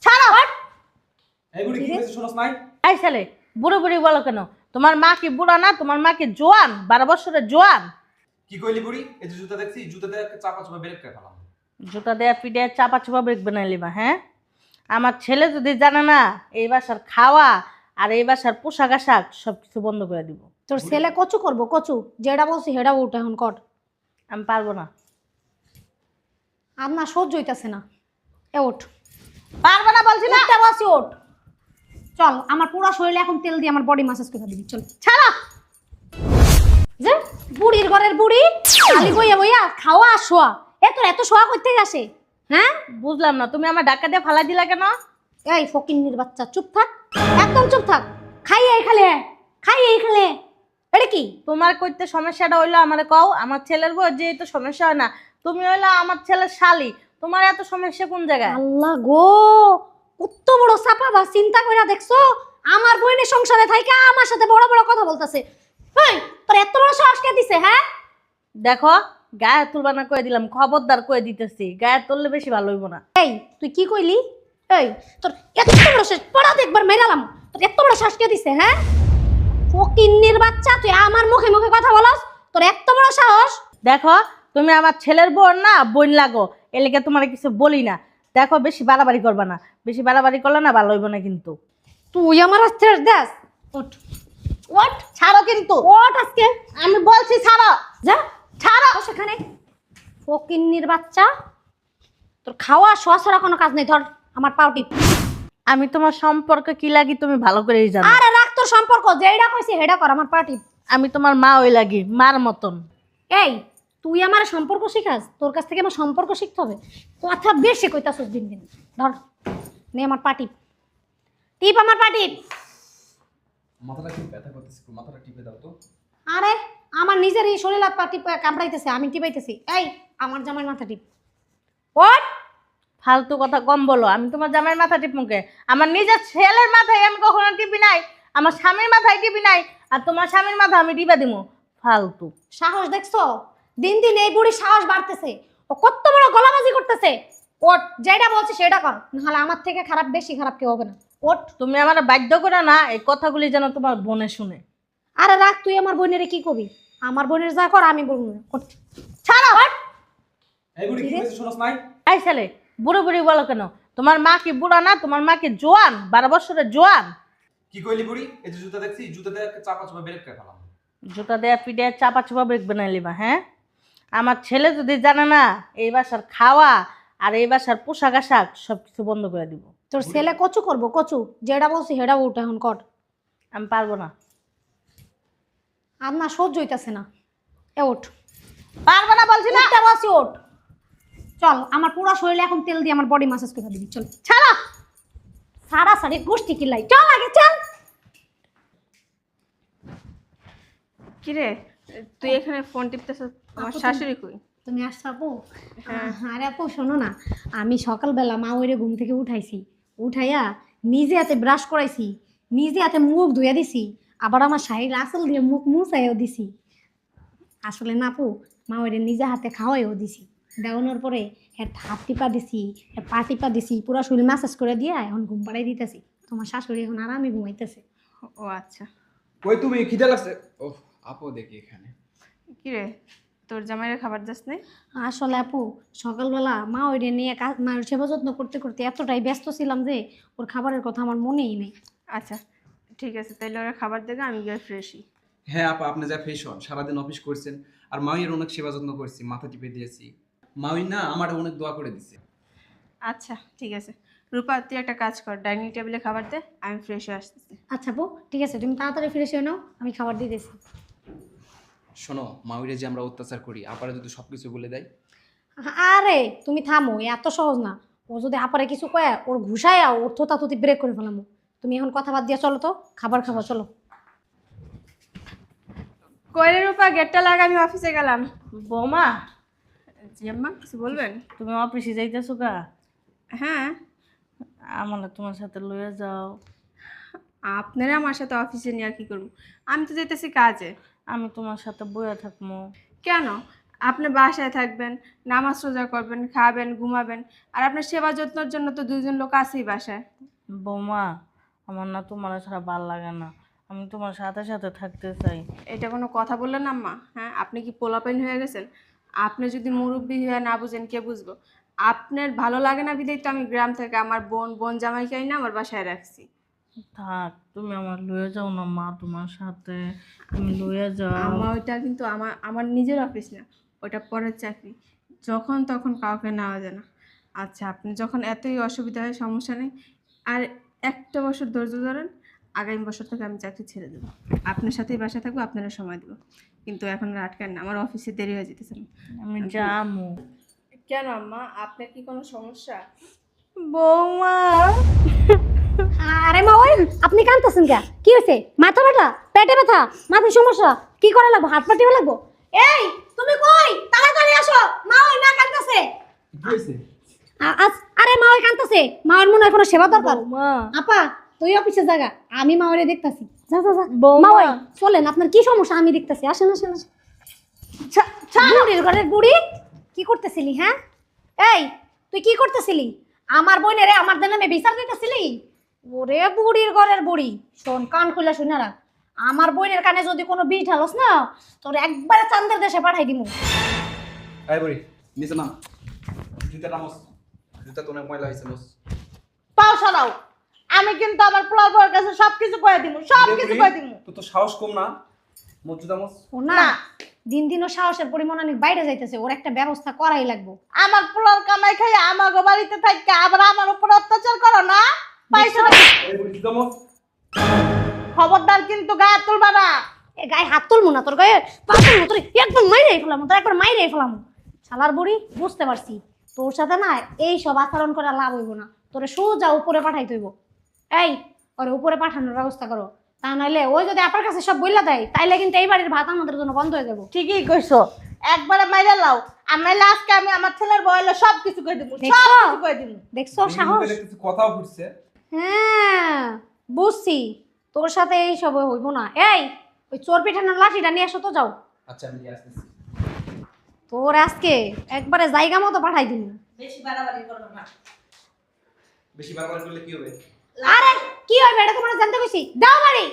ছাড়ো। এই বুড়ি কি হইছে শুনছ নাই? এই ছেলে বুড়ো বুড়ি বলো কেন? তোমার মা কি বুড়া না? তোমার মা কি জোয়ান? 12 বছরের জোয়ান। কি কইলি বুড়ি? এই যে জুতা দেখছি, জুতাতে চাপা চুপা বেরেক করে ফেলাম। জুতা দেয়া পিঠে চাপা চুপা ব্রেক বানাই লিবা। হ্যাঁ, আমার ছেলে যদি জানে না এই বাসার খাওয়া আর এই বাসার পোশাক আশাক সবকিছু বন্ধ করে দিব। তোর ছেলে কচু করবো কচু, যেটা বলছি হেডা উঠ এখন কর। আমি পারবো না। আর না সহ্য হইতাছে না। এ ওঠ, পারবো না বলছি না। উঠতে বলছি ওঠ। চল আমার পুরো শরীরে এখন তেল দিয়ে আমার বডি ম্যাসাজ করে দিবি চল। ছাড়ো। যে বুড়ির ঘরের বুড়ি খালি বইয়া বইয়া খাওয়া আর শোয়া। তোর এত শোয়া করতে আসে? হ্যাঁ বুঝলাম না, তুমি আমার ডাক্কা দিয়ে ফালাই দিলা কেন? এই ফকিন্নির বাচ্চা চুপ থাক, একদম চুপ থাক। খাইয়ে খালে খাইয়ে খালে এটা কি? তোমার কইতে সমস্যাটা হইলো আমারে কও। আমার ছেলের বউ যে তো সমস্যা হয় না, তুমি হইলো আমার ছেলের শালি, তোমার এত সমস্যা কোন জায়গায়? আল্লাহ গো, কত বড় চাপা বা চিন্তা কইরা দেখছো? আমার বোনের সংসারে থাইকা আমার সাথে বড় বড় কথা বলতাছে। এই তোর এত বড় সাহস কে দিছে? হ্যাঁ দেখো, গায়ে তুলবা না কয়ে দিলাম, খবরদার কয়ে দিতেছি, গায়ে তুললে বেশি ভালো হইব না। এই তুই কি কইলি? এই তোর এত বড় সাহস, পড়াতে একবার মেরালাম। তোর এত বড় সাহস কে দিছে? হ্যাঁ ফকিন্নির বাচ্চা, তুই আমার মুখে মুখে কথা বলস? তোর এত বড় সাহস? দেখো, তুমি আমার ছেলের বোন না, বোন লাগো, এলাকা তোমার কিছু বলি না। দেখো, বেশি বাড়াবাড়ি করবা না, বেশি বাড়াবাড়ি করলে না ভালো হইব না কিন্তু। তুই আমার স্ট্রেস দেস। ওঠ ওঠ, ছাড়ো কিন্তু। ওঠ আজকে আমি বলছি ছাড়ো। যা ছাড়া সেখানে। ফকিন্নির বাচ্চা, তোর খাওয়া শোয়া ছাড়া কোনো কাজ নেই। ধর আমার পাও টিপ। আমি তোমার সম্পর্কে কি লাগি তুমি ভালো করেই জানো। আরে রাখ তোর সম্পর্ক, যেটা কইছি হেডা কর। আমার পা টিপ। আমি তোমার মা ওই লাগি, মার মতন। এই তুই আমার সম্পর্ক শিখাস? তোর কাছ থেকে আমার সম্পর্ক শিখতে হবে? কথা বেশি কইতাছস দিন দিন। ধর নে আমার পা টিপ। টিপ আমার পা টিপ। মাথাটা কি ব্যথা করতেছে? মাথাটা টিপে দাও তো। আরে আমার নিজের এই শরীর হাত পা টিপ কামড়াইতেছে, আমি টিপাইতেছি। এই আমার জামাইয়ের মাথা টিপ। ওঠ। ফালতু কথা কম বলো। আমি তোমার জামাইয়ের মাথা টিপ মুখে? আমার নিজের ছেলের মাথায় আমি কখনো টিপি নাই, আমার স্বামীর মাথায় টিপি নাই, আর তোমার স্বামীর মাথা আমি টিপা দিমু? ফালতু সাহস দেখছো? দিন দিন এই বুড়ির সাহস বাড়তেছে। ও কত বড় গলাবাজি করতেছে। ওঠ, যেটা বলছে সেটা কর, নাহলে আমার থেকে খারাপ বেশি খারাপ কেউ হবে না। ওঠ। তুমি আমার বাধ্য করো না এই কথাগুলি যেন তোমার বোনে শুনে। আরে রাখ, তুই আমার বোনের কি কবি? আমার বোনের যা কর আমি বলবো না। ওঠ। ছাড়ো। এই বুড়ি কি হইছে শুনছ নাই? এই ছেলে বুড়ো বুড়ি বলো কেন? তোমার মা কি বুড়া না? তোমার মা কি জোয়ান? 12 বছরের জোয়ান। কি কইলি বুড়ি? এই যে জুতা দেখছি, জুতাতে চাপা চুপা বেরেক করে ফেলাম। জুতা দেয়া পিঠে চাপা চুপা ব্রেক বানাই লিবা। হ্যাঁ, আমার ছেলে যদি জানে না এই বাসার খাওয়া আর এই বাসার পোশাক আশাক সবকিছু বন্ধ করে দিব। তোর ছেলে কচু করবো কচু, যেটা বলছি হেডা উঠ এখন কর। আমি পারবো না। আর না সহ্য হইতাছে না। এ ওঠ। পারবো না বলছি না। উঠতে বলছি ওঠ। চল আমার পুরো শরীরে এখন তেল দিয়ে আমার বডি ম্যাসাজ করে দিবি চল। ছাড়ো। সারা সারি গোষ্ঠী কিলাই, চল আগে চল। কিরে তুই এখানে ফোন টিপতেছ? আমার শাশুড়ি কই? তুমি আসছো আপু? আরে আপু শোনো না, আমি সকালবেলা মা ওইরে ঘুম থেকে উঠাইছি, উঠাইয়া নিজে হাতে ব্রাশ করাইছি, নিজে হাতে মুখ ধুইয়া দিছি, আবার আমার শাড়ির আঁচল দিয়ে মুখ মুছাইও দিছি। আসলে না আপু, মা ওইরে নিজে হাতে খাওয়াইও দিছি। দেওয়ানোর পরে হাত টিপা দিছি, পা টিপা দিছি, পুরো শরীর ম্যাসাজ করে দিয়ে এখন ঘুম পাড়াই দিতেছি। তোমার শাশুড়ি এখন আরামে ঘুমাইতেছে। ও আচ্ছা। কই তুমি? খিদে লাগছে? ওহ আপু দেখি এখানে। কিরে তোর জামাইয়ের খাবার দাস নাই? আসলে আপু সকালবেলা মা ওইটা নিয়ে মায়ের সেবা যত্ন করতে করতে এতটাই ব্যস্ত ছিলাম যে ওর খাবারের কথা আমার মনেই নেই। আচ্ছা ঠিক আছে, তাইলে ওরা খাবার দেবে, আমি গিয়ে ফ্রেশই। হ্যাঁ আপা, আপনি যা ফ্রেশ হন, সারাদিন অফিস করছেন আর মায়ের অনেক সেবা যত্ন করছি, মাথা টিপে দিয়েছি। মাই না আমার অনেক দোয়া করে দিছে। আচ্ছা ঠিক আছে, রূপা তুই একটা কাজ কর, ডাইনিং টেবিলে খাবার দে, আমি ফ্রেশ হয়ে আসতেছি। আচ্ছা আপু ঠিক আছে, তুমি তাড়াতাড়ি ফিরে এসে নাও, আমি খাবার দিতেছি। শোনো, মাউরে যে আমরা অত্যাচার করি, আপারে যদি সবকিছু বলে দেয়। আরে তুমি থামো, এত সহজ না। ও যদি আপারে কিছু কয় ওর ঘুষায়া ওর থোতাথুতি ব্রেক করে ফেলামো। তুমি এখন কথা বাদ দিয়ে চলো তো, খাবার খাবো চলো। কইরে রূপা, গেটটা লাগা, আমি অফিসে গেলাম। বৌমা, জি আম্মা, কিছু বলবেন? তুমি অফিসে যাইতেছো কা? হ্যাঁ। আমার তোমার সাথে লইয়া যাও। আপনারা আমার সাথে অফিসে নিয়ে আর কি করবো? আমি তো যেতেছি কাজে। আমি তোমার সাথে বইয়া থাকবো। কেন? আপনি বাসায় থাকবেন, নামাজ রোজা করবেন, খাবেন, ঘুমাবেন, আর আপনার সেবা যত্নের জন্য তো দুজন লোক আছেই বাসায়। বৌমা আমার না তোমার ছাড়া ভাল লাগে না, আমি তোমার সাথে সাথে থাকতে চাই। এটা কোনো কথা বললেন আম্মা? হ্যাঁ, আপনি কি পোলাপাইন হয়ে গেছেন? আপনি যদি মুরব্বী হয়ে না বুঝেন কে বুঝবো? আপনার ভালো লাগে না বিধাই তো আমি গ্রাম থেকে আমার বোন জামাইকে না আমার বাসায় রাখছি। থাক, তুমি আমার লয়ে যাও না মা, তোমার সাথে তুমি লয়ে যাও। আমার ওইটা কিন্তু আমার নিজের অফিস না, ওটা পরের চাকরি, যখন তখন কাউকে নেওয়া যায় না। আচ্ছা, আপনি যখন এতই অসুবিধা হয় সমস্যা নেই, আর একটা বছর ধৈর্য ধরেন, আগামী বছর থেকে আমি চাকরি ছেড়ে দেবো, আপনার সাথেই বাসা থাকবো, আপনারা সময় দেবো। কিন্তু এখন আর আটকান না, আমার অফিসে দেরি হয়ে যেতেছে না। আমি যামু। কেন আম্মা, আপনার কি কোনো সমস্যা? বৌমা আরে মা ওই আপনি কাঁদতেছেন কে? কি হয়েছে? মাথা ব্যথা, পেটে ব্যথা, মাথায় সমস্যা? কি করে লাগবো? হাত পাটিয়ে লাগবো? এই তুমি কই? তাড়াতাড়ি আসো, মা ওই না কাঁদতেছে। কি হয়েছে? আরে মা ওই কাঁদতেছে, মা ওর মনে হয় কোনো সেবা দরকার। বৌমা আপা তুই অফিসে জায়গা, আমি মা ওরে দেখতাছি। যা যা যা বৌমা। মা ওই চলেন, আপনার কি সমস্যা আমি দেখতাছি। আসেন আসেন আসেন। বুড়ির ঘরের বুড়ি, কি করতেছিলি? হ্যাঁ এই তুই কি করতেছিলি? আমার বোনেরে আমার নামে বিচার দিতেছিলি? ওরে বুড়ির ঘরের বুড়ি, শোন কান খুলে শুনে রাখ, আমার বোনের কানে যদি কোনো বিষ ঢালস না তোর একবারে চান্দের দেশে পাঠাই দিমু। এই বুড়ি নিচে নাম, জুতা নামস, জুতা তো অনেক ময়লা হয়েছে মোস। পাও সরাও, আমি কিন্তু আমার পোলার কাছে সবকিছু কয়ে দিমু, সবকিছু কয়ে দিমু। তো সাহস কম না, মোর জুতা মোস। ও না, দিন দিন ও সাহসের পরিমাণ অনেক বাইরে যাইতেছে, ওর একটা ব্যবস্থা করাই লাগবো। আমার পোলার কামাই খাই আমাগো বাড়িতে থাকতে আবার আমার উপর অত্যাচার করো না, পাইছো না? এই বুড়ি জুতা মোস। খবরদার কিন্তু গায়ে তুলবা না। এ গায়ে হাত তুলবো না, তোর গায়ে পা তুলবো, তোর একদম মাইরেই ফেলাম, তোর একবার মাইরেই ফেলাম। শালার বুড়ি বুঝতে পারছি তোর সাথে না এই সব আচরণ করে লাভ হইব না, তোরে সোজা উপরে পাঠাই হইব। এই ওরে উপরে পাঠানোর ব্যবস্থা করো, তা নাইলে ওই যদি আপনার কাছে সব বইলা দেয় তাইলে কিন্তু এই বাড়ির ভাত আমাদের জন্য বন্ধ হয়ে যাবো। ঠিকই কইছো, একবারে মাইরা লাও, আর নাইলে আজকে আমি আমার ছেলের বয়লে সবকিছু কয়ে দিমু, দেখছো? সবকিছু কয়ে দিমু। দেখছো সাহস? দেখতেছি কথাও ফুটছে। হ্যাঁ বুঝছি, তোর সাথে এই সব হইব না। এই ওই চোর পিঠানোর লাঠিটা নিয়ে এসো তো, যাও। আচ্ছা আমি দিয়ে আসতেছি। তোর আজকে একবারে জায়গা মতো পাঠাই দিন। বেশি বাড়াবাড়ি করো না। বেশি বারবার করলে কি হবে? আরে কি হবে এটা তোমরা জানতে কইছি, দাও বাড়ি।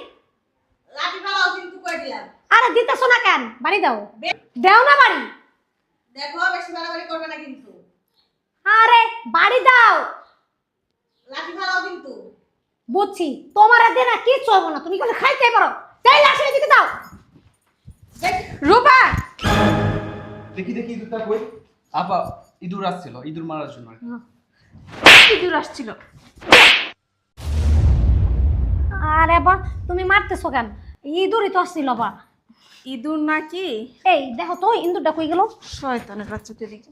লাঠি ফালাও কিন্তু কয়ে দিলাম। আরে দিতেছো না কেন? বাড়ি দাও, দাও না বাড়ি। দেখো বেশি বাড়াবাড়ি করবে না কিন্তু। আরে বাড়ি দাও। লাঠি ফালাও কিন্তু। বুঝছি, তোমার দিন আর কিচ্ছু হবে না, তুমি খালি খাইতে পারো। তাই লাঠি দিকে দাও। রূপা, দেখি দেখি ইঁদুরটা কই? আপা ইঁদুর আসছিল, ইঁদুর মারার জন্য আর কি। ইঁদুর আসছিল। আরে বা তুমি মারতেছো কেন? ইঁদুরই তো আসছিল বা। ইঁদুর নাকি? এই দেখো তো ইঁদুরটা কই গেল? শয়তানের বাচ্চা তুই দেখি।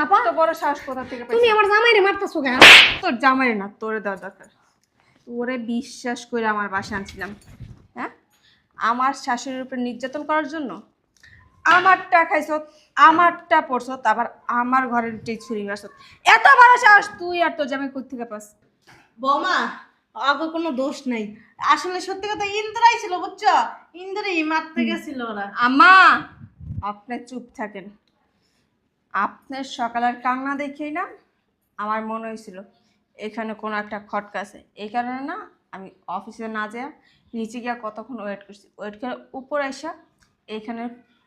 আপা তো বড় সাহস কোথা থেকে তুমি পাইছিস? আমার জামাইরে মারতেছো কেন? তোর জামাই না, তোরে দেওয়া দরকার। তোরে বিশ্বাস করে আমার বাসায় আনছিলাম, হ্যাঁ, আমার শাশুড়ির উপর নির্যাতন করার জন্য। আমারটা খাইছত, আমারটা পড়ছত, আবার আমার ঘরের ছুরি মারছত। এত বড় সাহস তুই আর তোর জামাই কোথা থেকে পাস? বৌমা আগে কোনো দোষ নাই, আসলে সত্যি কথা ইন্দ্রাই ছিল, বুঝছো? ইন্দ্রই মারতে গেছিল ওরা। আম্মা আপনি চুপ থাকেন। আপনার সকালের কান্না দেখেই না আমার মনে হয়েছিল এখানে কোনো একটা খটকা আছে। এই কারণে না আমি অফিসে না যেয়ে নিচে গিয়ে কতক্ষণ ওয়েট করছি, ওয়েট করে উপর আসা এইখানে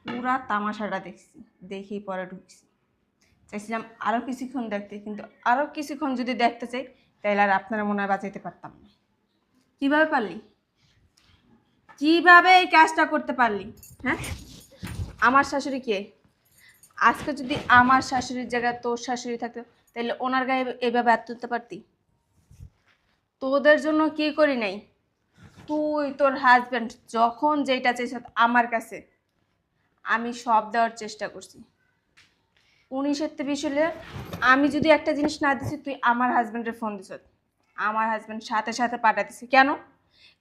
পুরা তামাশাটা দেখছি, দেখেই পরে ঢুকছি। চাইছিলাম আরও কিছুক্ষণ দেখতে, কিন্তু আরও কিছুক্ষণ যদি দেখতে চাই তাহলে আর আপনারা মনে হয় বাঁচাইতে পারতাম না। কীভাবে পারলি? কিভাবে এই কাজটা করতে পারলি? হ্যাঁ, আমার শাশুড়ি কে? আজকে যদি আমার শাশুড়ির জায়গায় তোর শাশুড়ি থাকতো তাহলে ওনার গায়ে এইভাবে হাত তুলতে পারতি? তোদের জন্য কি করি নাই? তুই তোর হাজব্যান্ড যখন যেটা চাইছ আমার কাছে আমি সব দেওয়ার চেষ্টা করছি। 19-20 হলে আমি যদি একটা জিনিস না দিছি তুই আমার হাজব্যান্ডের ফোন দিছ, আমার হাজব্যান্ড সাথে সাথে পাঠাতেছি। কেন?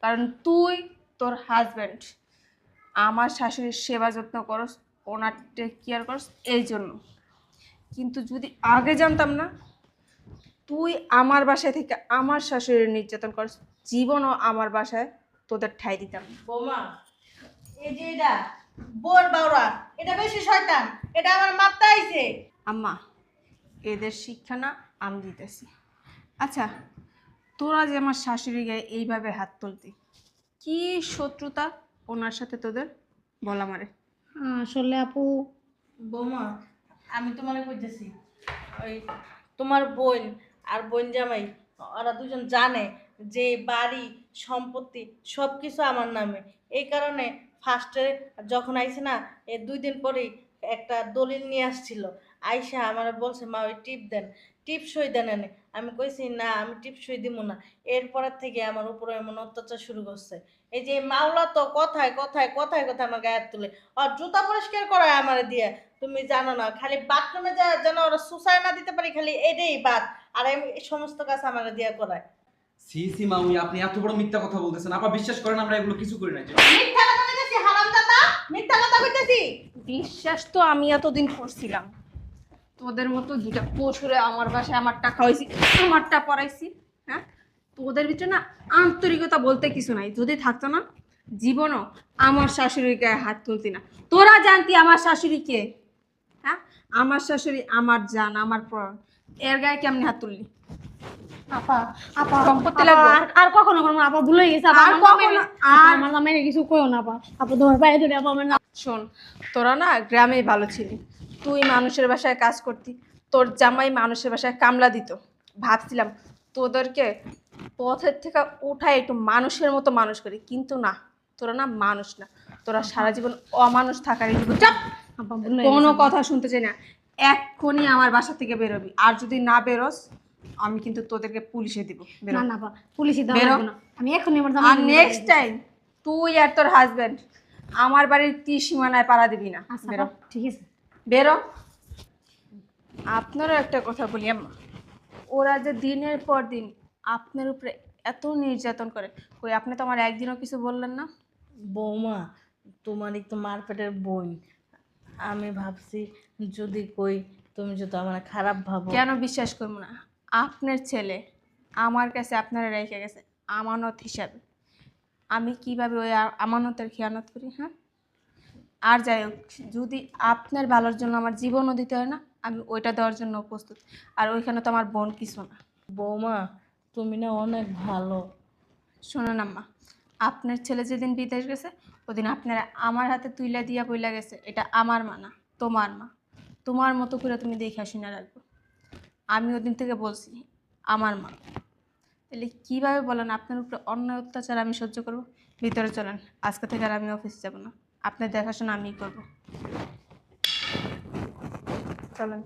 কারণ তুই তোর হাজব্যান্ড আমার শাশুড়ির সেবা যত্ন করস, ওনার টেক কেয়ার করস, এই জন্য। কিন্তু যদি আগে জানতাম না তুই আমার বাসায় থেকে আমার শাশুড়ির নির্যাতন করস, জীবনও আমার বাসায় তোদের ঠাই দিতাম। বৌমা এই যে এটা বোর বাউরা, এটা বেশি শয়তান, এটা আমার মাথায় আইছে। আম্মা, এদের শিক্ষা না আমি দিতেছি। আচ্ছা, তোরা যে আমার শাশুড়ি গায়ে এইভাবে হাত তুলতি, কি শত্রুতা ওনার সাথে তোদের? বল আমারে। আসলে আপু বৌমা, আমি তোমারে কইতেছি, ওই তোমার বোন আর বোন জামাই ওরা দুজন জানে যে বাড়ি সম্পত্তি সব কিছু আমার নামে। এই কারণে ফার্স্টে যখন আইছে না, এই 2 দিন পরেই একটা দলিল নিয়ে আসছিল। আইসা আমার বলছে, মা ওই টিপ দেন, টিপ সই দেন এনে। আমি কইছি না, আমি টিপ সই দিব না। এরপরের থেকে আমার উপরে এমন অত্যাচার শুরু করছে। এই যে মাওলা তো কথায় কথায় কথায় কথায় আমার গায়ে হাত তুলে, আর জুতা পরিষ্কার করায় আমার দিয়ে। তুমি জানো না, খালি বাথরুমে যা যেন ওরা সুসাই না দিতে পারি, খালি এটাই বাদ। আর এই সমস্ত কাজ আমার দিয়ে করায়। সি সি মাউই, আপনি এত বড় মিথ্যা কথা বলতেছেন। আপা বিশ্বাস করেন আমরা এগুলো কিছু করি না। মিথ্যা কথা কইতেছি হারামজাদা, মিথ্যা কথা কইতেছি। বিশ্বাস তো আমি এতদিন করছিলাম, তোদের মতো দুটা পশুরে আমার বাসায় আমারটা খাওয়াইছি, আমারটা পড়াইছি। হ্যাঁ, তোদের ভিতরে না আন্তরিকতা বলতে কিছু নাই। যদি থাকতো না, জীবনও আমার শাশুড়ির গায়ে হাত তুলতি না। তোরা জানতি আমার শাশুড়ি কে? হ্যাঁ, আমার শাশুড়ি আমার জান, আমার প্রাণ। এর গায়ে কেমনি হাত তুললি? আপা আপা সম্পত্তি আপা, লাগবে? আর কখনো করবো না আপা, ভুলে গেছে আপা, আর আমার কখনো নামে- আর- আপা, আমার নামে কিছু কইও না আপা। আপা তোমার পায়ে ধরে আপা, আমার নাম। শোন, তোরা না গ্রামেই ভালো ছিলি। তুই মানুষের বাসায় কাজ করতি, তোর জামাই মানুষের বাসায় কামলা দিত। ভাবছিলাম তোদেরকে পথের থেকে উঠায় একটু মানুষের মতো মানুষ করি, কিন্তু না, তোরা না মানুষ না, তোরা সারা জীবন অমানুষ থাকারই জীবন। চাপ! আপা ভুলে কোনো গেছে। কথা শুনতে চাই না। এক্ষুনি আমার বাসা থেকে বেরোবি, আর যদি না বেরোস আমি কিন্তু তোদেরকে পুলিশে দিব। বেরো। না না আপা, পুলিশে দেওয়া বেরো। লাগবে না। আমি এখনই আমার আর জামাই নেক্সট টাইম তুই আর তোর হাজবেন্ড আমার বাড়ির সীমানায় পাড়া দিবি না। আচ্ছা বেরো, আপা, ঠিক আছে। বেরো। আপনারও একটা কথা বলি আম্মা, ওরা যে দিনের পর দিন আপনার উপরে এত নির্যাতন করে, কই আপনি তো আমার একদিনও কিছু বললেন না? বৌমা, তোমার একটু মারপেটের বোন, আমি ভাবছি যদি কই তুমি যদি আমার খারাপ ভাবো। কেন বিশ্বাস করবো না? আপনার ছেলে আমার কাছে আপনারা রেখে গেছে আমানত হিসাবে। আমি কিভাবে ওই আমানতের খেয়ানত করি? হ্যাঁ, আর যাই হোক, যদি আপনার ভালোর জন্য আমার জীবনও দিতে হয় না, আমি ওইটা দেওয়ার জন্য প্রস্তুত। আর ওইখানে তো আমার বোন কিছু না। বৌমা, তুমি না অনেক ভালো। শোনেন আম্মা, আপনার ছেলে যেদিন বিদেশ গেছে ওদিন আপনারা আমার হাতে তুইলা দিয়া বইলা গেছে, এটা আমার মা না, তোমার মা। তোমার মতো করে তুমি দেখে শুনে রাখবো। আমি ওদিন থেকে বলছি আমার মা। তাহলে কীভাবে বলেন আপনার উপরে অন্যায় অত্যাচার আমি সহ্য করব? ভিতরে চলেন, আজকে থেকে আর আমি অফিসে যাব না, আপনার দেখাশোনা আমিই করবো। চলেন।